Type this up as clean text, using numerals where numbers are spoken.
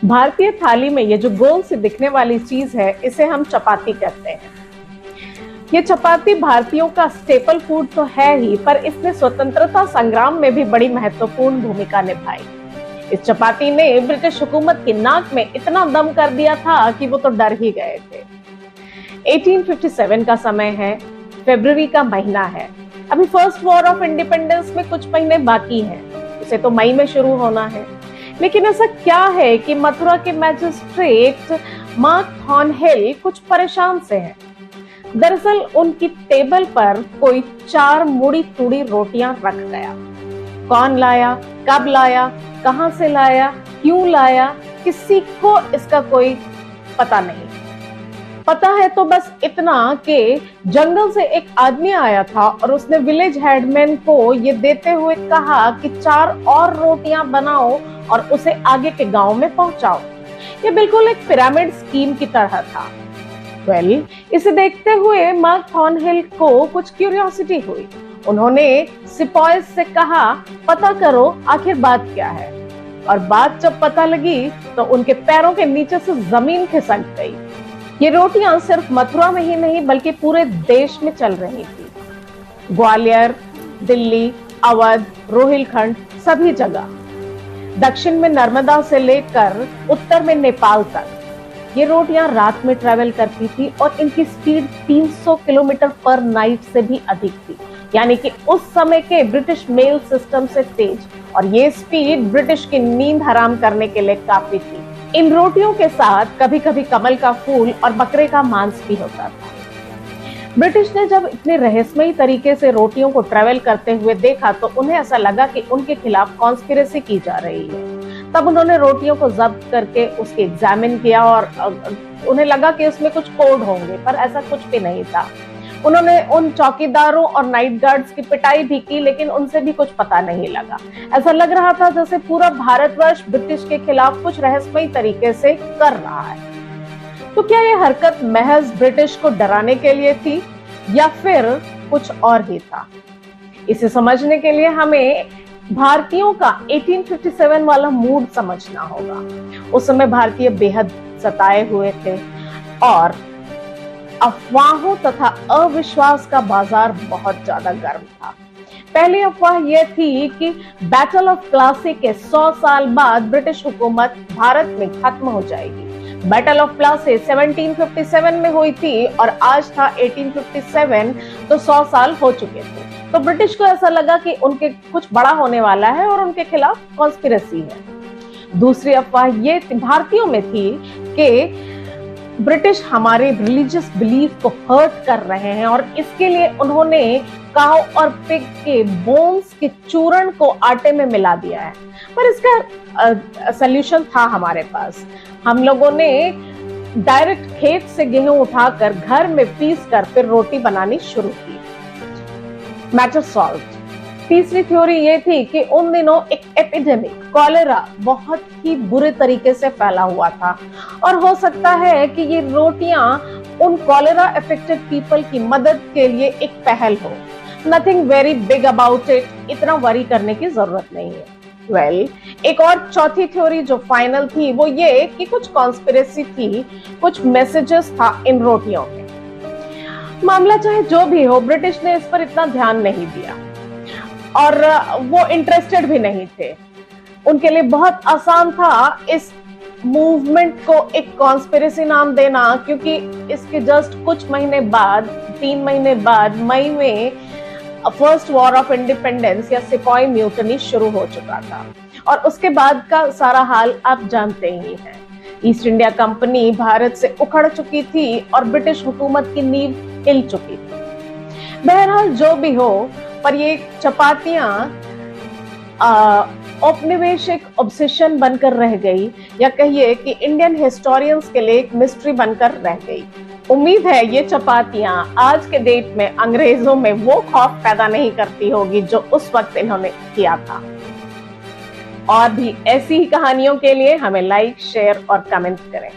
भारतीय थाली में ये जो गोल सी दिखने वाली चीज है, इसे हम चपाती कहते हैं। ये चपाती भारतीयों का स्टेपल फूड तो है ही, पर इसने स्वतंत्रता संग्राम में भी बड़ी महत्वपूर्ण भूमिका निभाई। इस चपाती ने ब्रिटिश हुकूमत की नाक में इतना दम कर दिया था कि वो तो डर ही गए थे। 1857 का समय है, फरवरी का महीना है। अभी फर्स्ट वॉर ऑफ इंडिपेंडेंस में कुछ महीने बाकी हैं, इसे तो मई में शुरू होना है। लेकिन ऐसा क्या है कि मथुरा के मैजिस्ट्रेट मार्क थॉर्नहिल कुछ परेशान से हैं। दरअसल उनकी टेबल पर कोई 4 मुड़ी तुड़ी रोटियां रख गया। कौन लाया, कब लाया, कहां से लाया, क्यों लाया, किसी को इसका कोई पता नहीं। पता है तो बस इतना कि जंगल से एक आदमी आया था और उसने विलेज हेडमैन को ये देते हुए कहा कि 4 और रोटियां बनाओ और उसे आगे के गांव में पहुंचाओ। ये बिल्कुल एक पिरामिड स्कीम की तरह था। इसे देखते हुए मार्क थॉर्नहिल को कुछ क्यूरियोसिटी हुई। उन्होंने सिपॉयज से कहा, पता करो आखिर बात क्या है। और बात जब पता लगी तो उनके पैरों के नीचे से जमीन खिसक गई। ये रोटियां सिर्फ मथुरा में ही नहीं बल्कि पूरे देश में चल रही थी। ग्वालियर, दिल्ली, अवध, रोहिलखंड, सभी जगह। दक्षिण में नर्मदा से लेकर उत्तर में नेपाल तक ये रोटियां रात में ट्रेवल करती थी और इनकी स्पीड 300 किलोमीटर पर नाइट से भी अधिक थी, यानी कि उस समय के ब्रिटिश मेल सिस्टम से तेज। और ये स्पीड ब्रिटिश की नींद हराम करने के लिए काफी थी। इन रोटियों के साथ कभी कभी कमल का फूल और बकरे का मांस भी होता था। ब्रिटिश ने जब इतने रहस्यमयी तरीके से रोटियों को ट्रेवल करते हुए देखा तो उन्हें ऐसा लगा कि उनके खिलाफ कॉन्स्पिरेसी की जा रही है। तब उन्होंने रोटियों को जब्त करके उसके एग्जामिन किया और उन्हें लगा कि उसमें कुछ कोड होंगे, पर ऐसा कुछ भी नहीं था। उन्होंने उन चौकीदारों और नाइट गार्ड्स की पिटाई भी की, लेकिन उनसे भी कुछ पता नहीं लगा। ऐसा लग रहा था जैसे पूरा भारतवर्ष ब्रिटिश के खिलाफ कुछ रहस्यमयी तरीके से कर रहा है। तो क्या ये हरकत महज ब्रिटिश को डराने के लिए थी या फिर कुछ और ही था? इसे समझने के लिए हमें भारतीयों का 1857 वाला मूड समझना होगा। उस समय भारतीय बेहद सताए हुए थे और अफवाहों तथा अविश्वास का बाजार बहुत ज्यादा गर्म था। पहली अफवाह यह थी कि बैटल ऑफ प्लासी के 100 साल बाद ब्रिटिश हुकूमत भारत में खत्म हो जाएगी। बैटल ऑफ प्लासी 1757 में हुई थी और आज था 1857, तो 100 साल हो चुके थे। तो ब्रिटिश को ऐसा लगा कि उनके कुछ बड़ा होने वाला है और उनके खिलाफ कॉन्स्पिरेसी है। दूसरी अफवाह ये भारतीयों में थी कि ब्रिटिश हमारे रिलीजियस बिलीफ को हर्ट कर रहे हैं और इसके लिए उन्होंने काऊ और पिग के बोन्स के चूर्ण को आटे में मिला दिया है। पर इसका सॉल्यूशन था हमारे पास। हम लोगों ने डायरेक्ट खेत से गेहूं उठाकर घर में पीस कर फिर रोटी बनानी शुरू की। Matter solved. तीसरी थ्योरी ये थी कि उन दिनों एक एपिडेमिक कॉलेरा बहुत ही बुरे तरीके से फैला हुआ था और हो सकता है कि ये रोटियां उन कॉलेरा अफेक्टेड पीपल की मदद के लिए एक पहल हो। Nothing very big about it, इतना वरी करने की जरूरत नहीं है। एक और चौथी थ्योरी जो फाइनल थी वो ये कि कुछ कॉन्स्पिरेसी थी, कुछ मैसेजेस था इन रोटियों में। मामला चाहे जो भी हो, ब्रिटिश ने इस पर इतना ध्यान नहीं दिया और वो इंटरेस्टेड भी नहीं थे। उनके लिए बहुत आसान था इस मूवमेंट को एक कॉन्स्पिरेसी नाम देना, क्योंकि इसके जस्ट कुछ महीने बाद, 3 महीने बाद, मई में फर्स्ट वॉर ऑफ इंडिपेंडेंस या सिपाही म्यूटनी शुरू हो चुका था और उसके बाद का सारा हाल आप जानते ही हैं। ईस्ट इंडिया कंपनी भारत से उखड़ चुकी थी और ब्रिटिश हुकूमत की नींव हिल चुकी थी। बहरहाल जो भी हो, पर ये चपातियां औपनिवेशिक ऑब्सेशन बनकर रह गई, या कहिए कि इंडियन हिस्टोरियंस के लिए एक मिस्ट्री बनकर रह गई। उम्मीद है ये चपातियां आज के डेट में अंग्रेजों में वो खौफ पैदा नहीं करती होगी जो उस वक्त इन्होंने किया था। और भी ऐसी ही कहानियों के लिए हमें लाइक, शेयर और कमेंट करें।